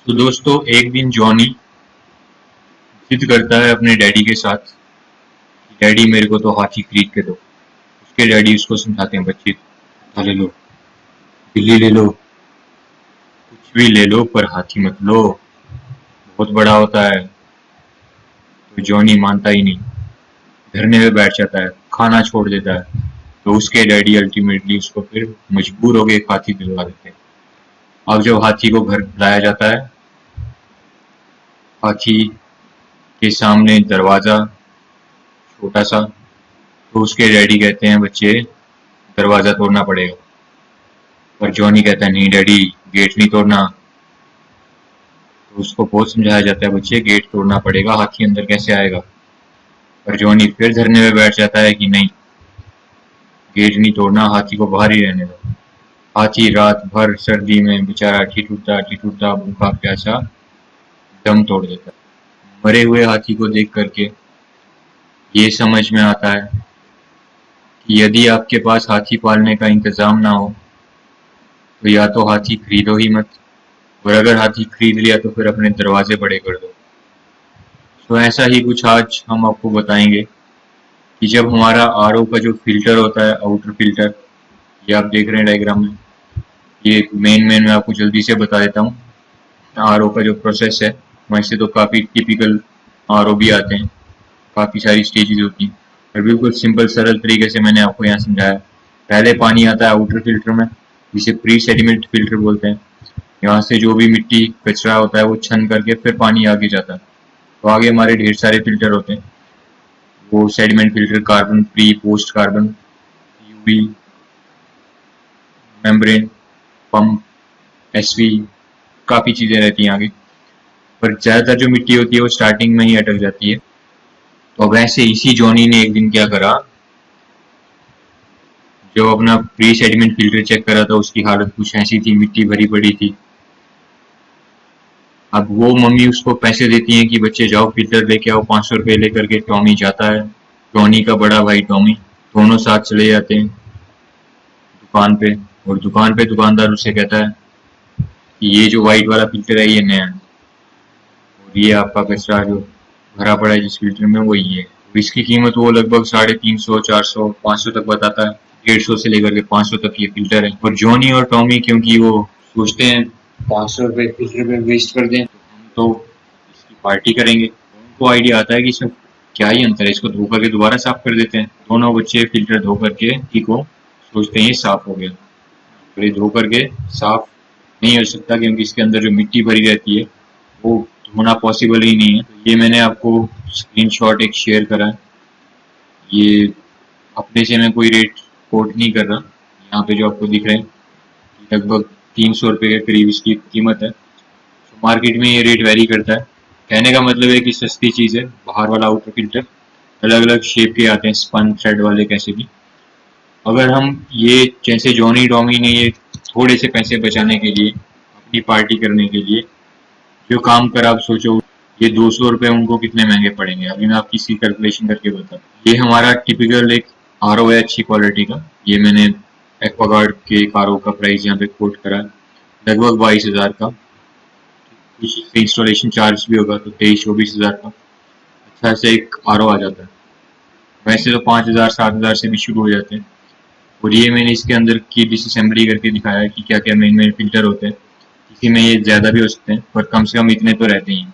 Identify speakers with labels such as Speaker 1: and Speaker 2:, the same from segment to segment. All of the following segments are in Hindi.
Speaker 1: तो दोस्तों एक दिन जॉनी जिद करता है अपने डैडी के साथ कि डैडी मेरे को तो हाथी खरीद के दो। उसके डैडी उसको समझाते हैं, बच्चे ले लो, बिल्ली ले लो, कुछ भी ले लो पर हाथी मत लो, बहुत बड़ा होता है। तो जॉनी मानता ही नहीं, धरने में बैठ जाता है, खाना छोड़ देता है। तो उसके डैडी अल्टीमेटली उसको फिर मजबूर हो गए एक हाथी दिलवा देते हैं। अब जब हाथी को घर लाया जाता है, हाथी के सामने दरवाजा छोटा सा, तो उसके डैडी कहते हैं बच्चे दरवाजा तोड़ना पड़ेगा। पर जॉनी कहता है नहीं डैडी, गेट नहीं तोड़ना। तो उसको बहुत समझाया जाता है, बच्चे गेट तोड़ना पड़ेगा, हाथी अंदर कैसे आएगा। पर जॉनी फिर धरने में बैठ जाता है कि नहीं, गेट नहीं तोड़ना, हाथी को बाहर ही रहने दो। हाथी रात भर सर्दी में बेचारा ठिठुरता भूखा प्यासा दम तोड़ देता है। मरे हुए हाथी को देख करके ये समझ में आता है कि यदि आपके पास हाथी पालने का इंतजाम ना हो तो या तो हाथी खरीदो ही मत, और अगर हाथी खरीद लिया तो फिर अपने दरवाजे बड़े कर दो। तो ऐसा ही कुछ आज हम आपको बताएंगे कि जब हमारा आरओ का जो फिल्टर होता है, आउटर फिल्टर, ये आप देख रहे हैं डायग्राम में, ये मेन मैं आपको जल्दी से बता देता हूँ। आरओ का जो प्रोसेस है, वैसे तो काफ़ी टिपिकल आरओ भी आते हैं, काफ़ी सारी स्टेजेस होती हैं, और बिल्कुल सिंपल सरल तरीके से मैंने आपको यहाँ समझाया। पहले पानी आता है आउटर फिल्टर में, जिसे प्री सेडिमेंट फिल्टर बोलते हैं। यहाँ से जो भी मिट्टी कचरा होता है वो छन करके फिर पानी आगे जाता है। तो आगे हमारे ढेर सारे फिल्टर होते हैं, वो sediment filter, carbon, pre, post carbon, UV, membrane, pump, SV, काफ़ी चीज़ें रहती हैं आगे। पर ज़्यादातर जो मिट्टी होती है वो स्टार्टिंग में ही अटक जाती है। तो वैसे इसी जॉनी ने एक दिन क्या करा, जो अपना प्री सेडिमेंट फिल्टर चेक करा था उसकी हालत कुछ ऐसी थी, मिट्टी भरी पड़ी थी। अब वो मम्मी उसको पैसे देती है कि बच्चे जाओ फिल्टर लेके आओ, 500 रुपये लेकर के टॉमी जाता है, टॉनी का बड़ा भाई टॉमी, दोनों साथ चले जाते हैं दुकान पे। और दुकान पे दुकानदार उससे कहता है कि ये जो व्हाइट वाला फिल्टर है ये नया है, और ये आपका कचरा जो भरा पड़ा है जिस फिल्टर में वो ये है। तो इसकी कीमत वो लगभग 350, 400, 500 तक बताता है। 150 से लेकर के 500 तक ये फिल्टर है। और जॉनी और टॉमी क्योंकि वो सोचते हैं 500 रुपये फिल्टर पे वेस्ट कर दें तो हम तो इसकी पार्टी करेंगे। उनको आइडिया आता है कि इसमें क्या ही अंतर है, इसको धो करके दोबारा साफ कर देते हैं। दोनों बच्चे फिल्टर धो करके को सोचते हैं ये साफ हो गया, और ये धो करके साफ नहीं हो सकता क्योंकि इसके अंदर जो मिट्टी भरी रहती है वो होना पॉसिबल ही नहीं है। ये मैंने आपको स्क्रीनशॉट एक शेयर करा है, ये अपने से मैं कोई रेट कोट नहीं कर रहा, यहाँ पे जो आपको दिख रहे हैं लगभग 300 रुपये के करीब इसकी कीमत है। तो मार्केट में ये रेट वेरी करता है। कहने का मतलब है कि सस्ती चीज़ है। बाहर वाला आउटर फिल्टर अलग अलग शेप के आते हैं, स्पन, थ्रेड वाले, कैसे भी। अगर हम ये जैसे जॉनी टॉमी ने ये थोड़े से पैसे बचाने के लिए, अपनी पार्टी करने के लिए जो काम करा, आप सोचो ये 200 रुपये उनको कितने महंगे पड़ेंगे। अभी मैं आपकी इसकी कैलकुलेशन करके बता। ये हमारा टिपिकल एक आरओ है अच्छी क्वालिटी का। ये मैंने एक्वागार्ड के एक आरओ का प्राइस यहाँ पे कोट करा है, लगभग 22,000 का। कुछ इंस्टॉलेशन चार्ज भी होगा तो 23-24,000 का अच्छा से एक आरओ आ जाता है। वैसे तो 5,000, 7,000 से भी शुरू हो जाते हैं। और ये मैंने इसके अंदर की डिसअसेंबली करके दिखाया है कि क्या क्या मेन मेन फिल्टर होते हैं। किसी में ये ज़्यादा भी हो सकते हैं पर कम से कम इतने तो रहते ही हैं।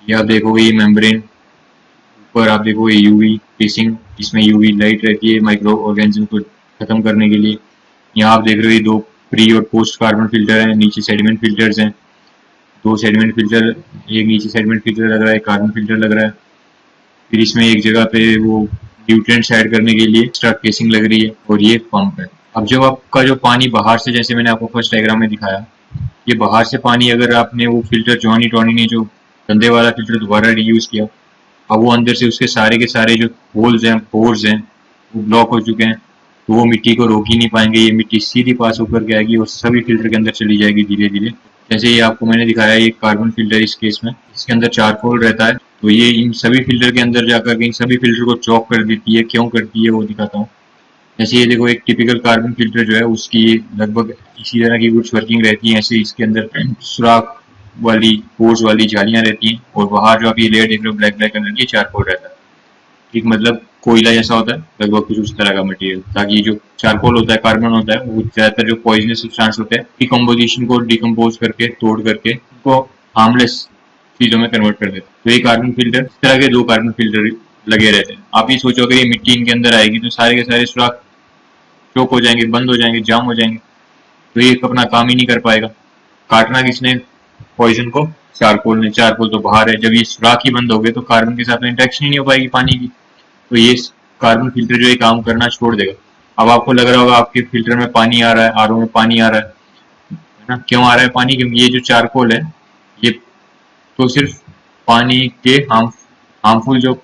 Speaker 1: ये आप देखोगे ये मेम्ब्रेन, ऊपर आप देखोगे यूवी केसिंग, इसमें यूवी लाइट रहती है माइक्रो ऑर्गेनिज्म को खत्म करने के लिए। यहाँ आप देख रहे हो ये 2 प्री और पोस्ट कार्बन फिल्टर हैं, नीचे सेडिमेंट फिल्टर्स हैं, 2 सेडिमेंट फिल्टर, एक नीचे सेडिमेंट फिल्टर लग रहा है, कार्बन फिल्टर लग रहा है। फिर इसमें एक जगह पे वो न्यूट्रिएंट्स ऐड करने के लिए एक्स्ट्रा केसिंग लग रही है, और ये पंप है। अब जब आपका जो पानी बाहर से, जैसे मैंने आपको फर्स्ट डायग्राम में दिखाया, ये बाहर से पानी अगर आपने वो फिल्टर जॉनी टॉनी ने जो गंदे वाला फिल्टर दोबारा रीयूज किया, अब वो अंदर से उसके सारे के सारे जो होल्स हैं, पोर्स हैं, वो ब्लॉक हो चुके हैं, तो वो मिट्टी को रोक ही नहीं पाएंगे। ये मिट्टी सीधी पास होकर के आएगी और सभी फिल्टर के अंदर चली जाएगी धीरे धीरे। जैसे ये आपको मैंने दिखाया, ये कार्बन फिल्टर इस केस में, इसके अंदर चारकोल रहता है, तो ये इन सभी फिल्टर के अंदर जाकर के इन सभी फिल्टर को चॉक कर देती है। क्यों करती है वो दिखाता हूँ। जैसे ये देखो, एक टिपिकल कार्बन फिल्टर जो है उसकी लगभग इसी तरह की कुछ वर्किंग रहती है। ऐसे इसके अंदर सुराख वाली पोर्स वाली जालियां रहती हैं, और बाहर जो आप ये लेयर देख रहे हो ब्लैक ब्लैक कलर की, चारकोल रहता है। ठीक, मतलब कोयला जैसा होता है लगभग कुछ उस तरह का मटेरियल, ताकि जो चारकोल होता है, कार्बन होता है, वो ज्यादातर जो पॉइजनस सब्सटेंस होते हैं डिकम्पोजिशन को डिकम्पोज करके, तोड़ करके उनको हार्मलेस चीजों में कन्वर्ट कर देते हैं। तो ये कार्बन फिल्टर, इस तरह के 2 कार्बन फिल्टर लगे रहते हैं। आप ये सोचो अगर ये मिट्टी इनके अंदर आएगी तो सारे के सारे सुराख चोक हो जाएंगे, बंद हो जाएंगे, जाम हो जाएंगे, तो ये अपना काम ही नहीं कर पाएगा। काटना किसने पॉइजन को? चारकोल ने। चारकोल तो बाहर है, जब ये सुराख ही बंद हो गए तो कार्बन के साथ तो इंटरेक्शन ही नहीं हो पाएगी पानी की, तो ये कार्बन फिल्टर जो है काम करना छोड़ देगा। अब आपको लग रहा होगा आपके फिल्टर में पानी आ रहा है, आरओ में पानी आ रहा है ना? क्यों आ रहा है पानी? क्योंकि ये जो चारकोल है ये तो सिर्फ पानी के हार्मफुल जो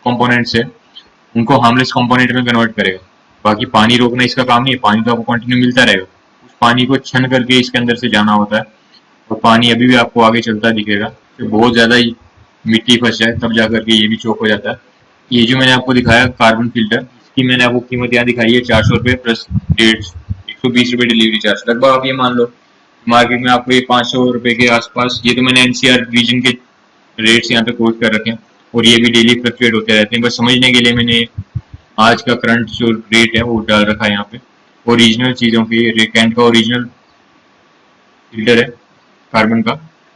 Speaker 1: कंपोनेंट्स है उनको हार्मलेस कंपोनेंट में कन्वर्ट करेगा। बाकी पानी रोकना इसका काम नहीं है, पानी तो आपको कंटिन्यू मिलता रहेगा। उस पानी को छन करके इसके अंदर से जाना होता है, और पानी अभी भी आपको आगे चलता दिखेगा। तो बहुत ज्यादा ही मिट्टी फंस जाए तब जाकर के ये भी चौक हो जाता है। ये जो मैंने आपको दिखाया कार्बन फिल्टर, इसकी मैंने आपको कीमत यहाँ दिखाई है 400 रुपये प्लस 120 रुपये डिलीवरी चार्ज। लगभग आप ये मान लो मार्केट में आपको ये 500 रुपये के आसपास, ये तो मैंने एनसीआर रीजन के रेट्स यहाँ पे कोट कर रखे हैं, और ये भी डेली फ्लक्चुएट होते रहते हैं। बस समझने के लिए मैंने आज का करंट जो रेट है वो डाल रखा है यहाँ पे। ओरिजिनल चीज़ों की, कैंट का ओरिजिनल फिल्टर है कार्बन का,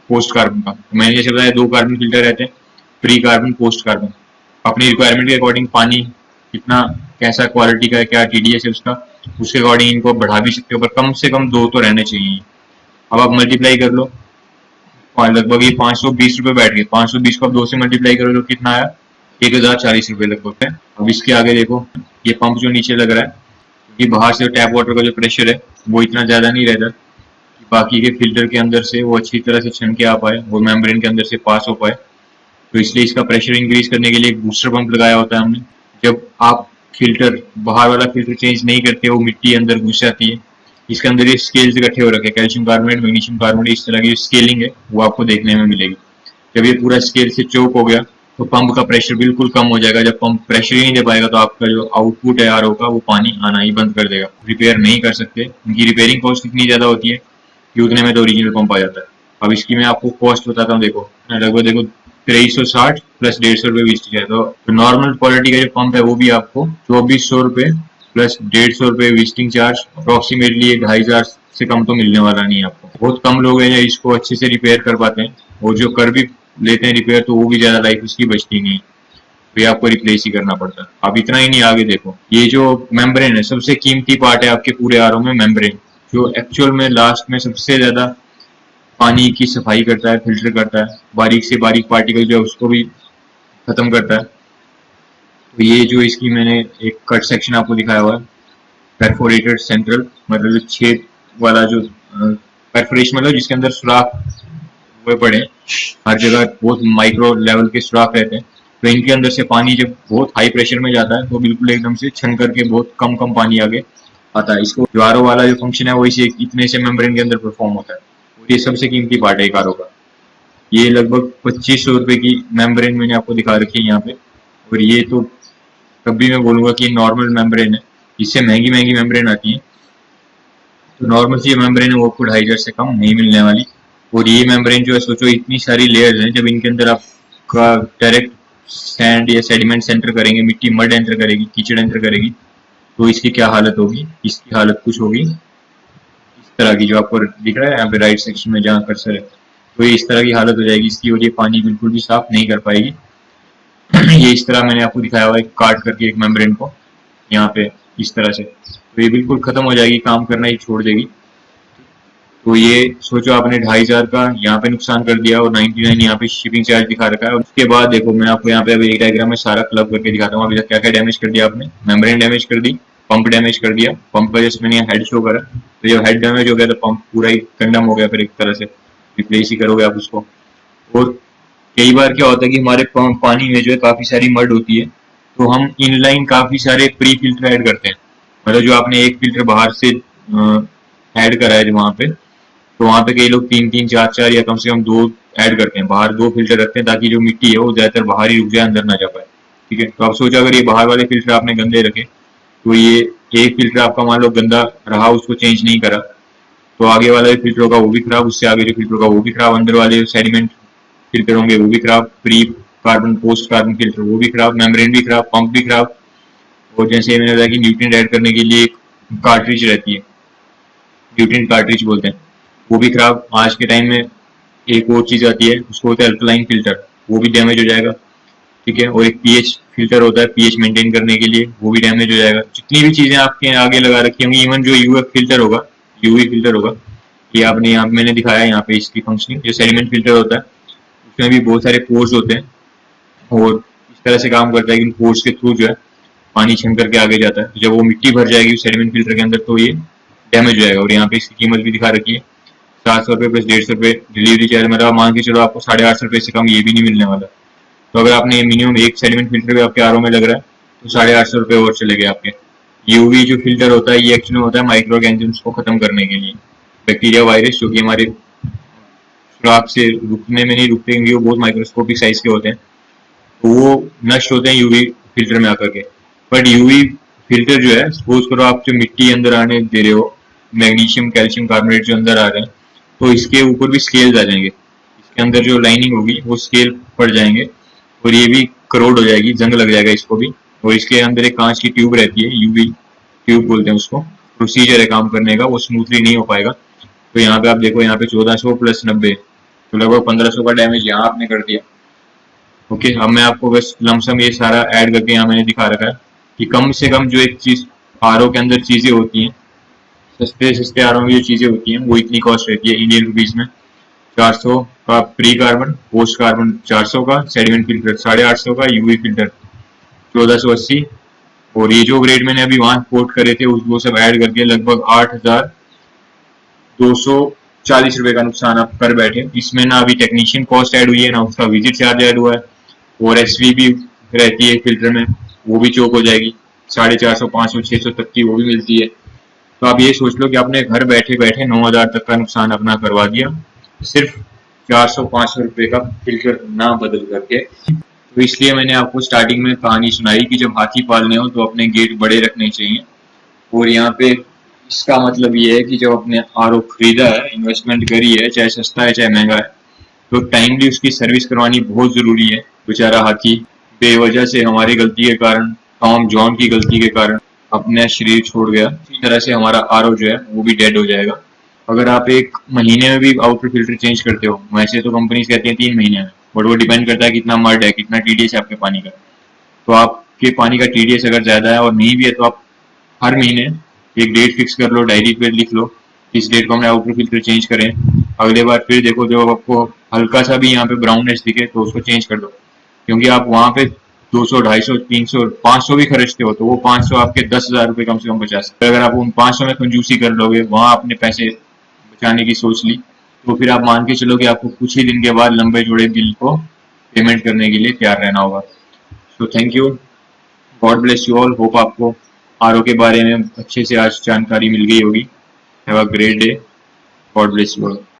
Speaker 1: पोस्ट कार्बन का। तो मैंने जैसे बताया 2 कार्बन फिल्टर रहते हैं, प्री कार्बन, पोस्ट कार्बन। अपनी रिक्वायरमेंट के अकॉर्डिंग पानी कितना, कैसा क्वालिटी का है, क्या टीडीएस है उसका, उसके अकॉर्डिंग इनको बढ़ा भी सकते हो, पर कम से कम 2 तो रहने चाहिए। अब आप मल्टीप्लाई कर लो, और लगभग ये 520 रुपये बैठ गए। 520 को आप 2 से मल्टीप्लाई करो तो कितना आया? 1040 रुपये लगभग है। अब इसके आगे देखो, ये पंप जो नीचे लग रहा है, क्योंकि बाहर से टैप वाटर का जो प्रेशर है वो इतना ज्यादा नहीं रहता कि बाकी के फिल्टर के अंदर से वो अच्छी तरह से छन के आ पाए और मेम्ब्रेन के अंदर से पास हो पाए। तो इसलिए इसका प्रेशर इंक्रीज करने के लिए एक बूस्टर पंप लगाया होता है हमने। जब आप फिल्टर, बाहर वाला फिल्टर चेंज नहीं करते, वो मिट्टी अंदर घुस जाती है। इसके अंदर ये स्केल्स इकट्ठे हो रखे हैं, कैल्शियम कार्बोनेट, मैग्नीशियम कार्बोनेट, इस तरह की स्केलिंग है वो आपको देखने में मिलेगी। जब ये पूरा स्केल से चोक हो गया तो पंप का प्रेशर बिल्कुल कम हो जाएगा। जब पंप प्रेशर ही नहीं दे पाएगा तो आपका जो आउटपुट है आरओ का, वो पानी आना ही बंद कर देगा। रिपेयर नहीं कर सकते, उनकी रिपेयरिंग कॉस्ट इतनी ज्यादा होती है कि उतने में तो ओरिजिनल पंप आ जाता है। अब इसकी मैं आपको कॉस्ट बताता हूँ, देखो लगभग देखो 2360 प्लस 150 रुपये वेस्टेज है। तो नॉर्मल क्वालिटी का जो पंप है वो भी आपको 2400 रुपये प्लस 150 रुपये वेस्टिंग चार्ज, अप्रोक्सीमेटली 2500 से कम तो मिलने वाला नहीं है आपको। बहुत कम लोग हैं जो इसको अच्छे से रिपेयर कर पाते हैं, और जो कर भी लेते हैं रिपेयर तो वो भी ज्यादा लाइफ उसकी बचती नहीं है, तो ये आपको रिप्लेस ही करना पड़ता है। अब इतना ही नहीं, आगे देखो ये जो मेम्ब्रेन है, सबसे कीमती पार्ट है आपके पूरे आरओ में, मेम्ब्रेन, जो एक्चुअल में लास्ट में सबसे ज्यादा पानी की सफाई करता है, फिल्टर करता है, बारीक से बारीक पार्टिकल जो है उसको भी खत्म करता है। तो ये जो इसकी मैंने एक कट सेक्शन आपको दिखाया हुआ है, परफोरेटेड सेंट्रल, मतलब जो छेद वाला जो परफोरेशन, मतलब जिसके अंदर सुराख हुए पड़े, हर जगह बहुत माइक्रो लेवल के सुराख रहते हैं। तो इनके अंदर से पानी जब बहुत हाई प्रेशर में जाता है तो बिल्कुल एकदम से छन करके बहुत कम कम पानी आगे आता है। इसको जो आरओ वाला जो फंक्शन है वो इसे इतने से मेम्ब्रेन के अंदर परफॉर्म होता है, और ये सबसे कीमती पार्ट है एक आरओ का। ये लगभग 2500 रुपये की मेम्ब्रेन मैंने आपको दिखा रखी है यहाँ पे, और ये तो कभी मैं बोलूंगा कि नॉर्मल मेम्ब्रेन है, इससे महंगी महंगी मेम्ब्रेन आती है। तो नॉर्मल सी मेम्ब्रेन है वो आपको 2500 से कम नहीं मिलने वाली। और ये मेम्ब्रेन जो है, सोचो इतनी सारी लेयर्स हैं, जब इनके अंदर आपका डायरेक्ट सैंड या सेडिमेंट एंटर करेंगे, मिट्टी मड एंटर करेगी, कीचड़ एंटर करेगी, तो इसकी क्या हालत होगी? इसकी हालत कुछ होगी इस तरह की, जो आपको दिख रहा है यहाँ पे राइट सेक्शन में जहाँ कर्सर है, तो ये इस तरह की हालत हो जाएगी इसकी, और ये पानी बिल्कुल भी साफ नहीं कर पाएगी। ये इस तरह मैंने आपको दिखाया हुआ है काट करके एक मेम्ब्रेन को यहाँ पे इस तरह से, तो ये बिल्कुल खत्म हो जाएगी, काम करना ही छोड़ देगी। तो ये सोचो आपने 2500 का यहाँ पे नुकसान कर दिया और 99 यहाँ पे शिपिंग चार्ज दिखा रखा है। और उसके बाद देखो मैं आपको यहाँ पे अभी एक डायग्राम में सारा क्लब करके दिखाता हूँ अभी तक क्या क्या डैमेज कर दिया आपने। मेम्ब्रेन डैमेज कर दी, पंप डैमेज कर दिया, पंप का जैसे मैंने यहाँ हेड शो करा, तो जब हेड डैमेज हो गया तो पंप पूरा ही कंडम हो गया, फिर एक तरह से रिप्लेस ही करोगे आप उसको। और कई बार क्या होता है कि हमारे पानी में जो है काफी सारी मड होती है, तो हम इनलाइन काफी सारे प्री फिल्टर ऐड करते हैं। मतलब जो आपने एक फिल्टर बाहर से ऐड करा है वहां पे, तो वहां पे कई लोग 3-3, 4-4 या कम से कम 2 ऐड करते हैं, बाहर 2 फिल्टर रखते हैं ताकि जो मिट्टी है वो ज्यादातर बाहर ही रुक जाए, अंदर ना जा पाए। ठीक है, तो आप सोचा अगर ये बाहर वाले फिल्टर आपने गंदे रखे, तो ये एक फिल्टर आपका मान लो गंदा रहा, उसको चेंज नहीं करा, तो आगे वाला जो फिल्टर होगा वो भी खराब, उससे आगे जो फिल्टर होगा वो भी खराब, अंदर वाले जो सेडिमेंट फिल्टर होंगे वो भी खराब, pre carbon post carbon filter वो भी खराब, मेम्ब्रेन भी खराब, पंप भी खराब। और जैसे मैंने बताया कि न्यूट्रिएंट ऐड करने के लिए एक कार्ट्रिज रहती है, न्यूट्रिएंट कार्ट्रिज बोलते हैं, वो भी खराब। आज के टाइम में एक और चीज आती है, उसको होता है अल्कलाइन फिल्टर, वो भी डैमेज हो जाएगा, ठीक है। और एक पीएच फिल्टर होता है पीएच मेंटेन करने के लिए, वो भी डैमेज हो जाएगा। जितनी भी चीजें आपके आगे लगा रखी होंगी, इवन जो यूएफ फिल्टर होगा, यूवी फिल्टर होगा, ये आपने यहाँ मैंने दिखाया यहाँ पे इसकी फंक्शनिंग, जो सेडिमेंट फिल्टर होता है उसमें भी बहुत सारे पोर्स होते हैं और इस तरह से काम करता है कि इन पोर्स के थ्रू जो है पानी छन करके आगे जाता है। तो जब वो मिट्टी भर जाएगी उस सेडिमेंट फिल्टर के अंदर तो ये डैमेज हो जाएगा। और यहाँ पे इसकी कीमत भी दिखा रखी है, 700 रुपये प्लस 150 रुपये डिलीवरी चार्ज, मतलब मान के चलो आपको 850 रुपये से कम ये भी नहीं मिलने वाला। तो अगर आपने मिनिमम एक सेडिमेंट फिल्टर भी आपके आरओ में लग रहा है तो 850 रुपये और चले गए आपके। यूवी जो फिल्टर होता है ये एक्चुअली होता है माइक्रो ऑर्गेनिजम्स को खत्म करने के लिए, बैक्टीरिया वायरस जो कि हमारे सुराख से रुकने में नहीं रुकते, क्योंकि वो बहुत माइक्रोस्कोपिक साइज के होते हैं, तो वो नष्ट होते हैं यूवी फिल्टर में आकर के। बट यूवी फिल्टर जो है, सपोज करो आप जो मिट्टी अंदर आने दे रहे हो, मैग्नीशियम कैल्शियम कार्बोनेट जो अंदर आ रहे हैं, तो इसके ऊपर भी स्केल्स आ जाएंगे, इसके अंदर जो लाइनिंग होगी वो स्केल पड़ जाएंगे और ये भी करोड हो जाएगी, जंग लग जाएगा इसको भी। और इसके अंदर एक कांच की ट्यूब रहती है, यूवी ट्यूब बोलते हैं उसको, प्रोसीजर है काम करने का, वो स्मूथली नहीं हो पाएगा। तो यहाँ पे आप देखो, यहाँ पे 1400 प्लस 90, तो लगभग 1500 का डैमेज यहाँ आपने कर दिया। ओके, अब मैं आपको बस लमसम ये सारा ऐड करके यहाँ मैंने दिखा रखा है कि कम से कम जो एक चीज आरओ के अंदर चीजें होती हैं, सस्ते सस्ते आरओ में जो चीजें होती हैं वो इतनी कॉस्ट रहती है इंडियन रुपीज में। 400 का प्री कार्बन, पोस्ट कार्बन 400 का, सेडिमेंट फिल्टर 850 का, यूवी फिल्टर 1480, और ये जो ग्रेड मैंने अभी वहां कोट करे थे वो सब ऐड करके लगभग 8240 रुपए का नुकसान आप कर बैठे। इसमें ना अभी टेक्नीशियन कॉस्ट ऐड हुई है, ना उसका विजिट चार्ज ऐड हुआ है, और एसवी भी रहती है फिल्टर में, वो भी चौक हो जाएगी, 450 500 600 तक की वो भी मिलती है। तो आप ये सोच लो कि आपने घर बैठे बैठे 9000 तक का नुकसान अपना करवा दिया, सिर्फ 400-500 रुपए का फिल्टर ना बदल करके। तो इसलिए मैंने आपको स्टार्टिंग में कहानी सुनाई कि जब हाथी पालने हो तो अपने गेट बड़े रखने चाहिए। और यहाँ पे इसका मतलब ये है कि जब अपने आरओ खरीदा है, इन्वेस्टमेंट करी है, चाहे सस्ता है चाहे महंगा है, तो टाइमली उसकी सर्विस करवानी बहुत जरूरी है। बेचारा हाथी बेवजह से हमारी गलती के कारण, टॉम जॉन की गलती के कारण अपने शरीर छोड़ गया, इसी तरह से हमारा आरओ जो है वो भी डेड हो जाएगा। अगर आप एक महीने में भी आउटर फिल्टर चेंज करते हो, वैसे तो कंपनीज कहती है 3 महीने में, बट वो डिपेंड करता है कितना मर्ड है, कितना टीडीएस है आपके पानी का। तो आपके पानी का टीडीएस अगर ज्यादा है और नहीं भी है तो आप हर महीने एक डेट फिक्स कर लो, डायरी पे लिख लो, इस डेट को हमने आउटर फिल्टर चेंज करें। अगले बार फिर देखो जब आपको हल्का सा भी यहाँ पे ब्राउननेस दिखे तो उसको चेंज कर दो, क्योंकि आप वहां पे 200 250 300 500 भी खर्चते हो तो वो 500 आपके 10,000 रुपए कम से कम बचा सकते। अगर आप उन 500 में कंजूसी कर लोगे, वहां आपने पैसे बचाने की सोच ली, तो फिर आप मान के चलो कि आपको कुछ ही दिन के बाद लंबे चौड़े बिल को पेमेंट करने के लिए तैयार रहना होगा। So thank you, God bless you all. Hope आपको आरओ के बारे में अच्छे से आज जानकारी मिल गई होगी। Have a great day, God bless you all.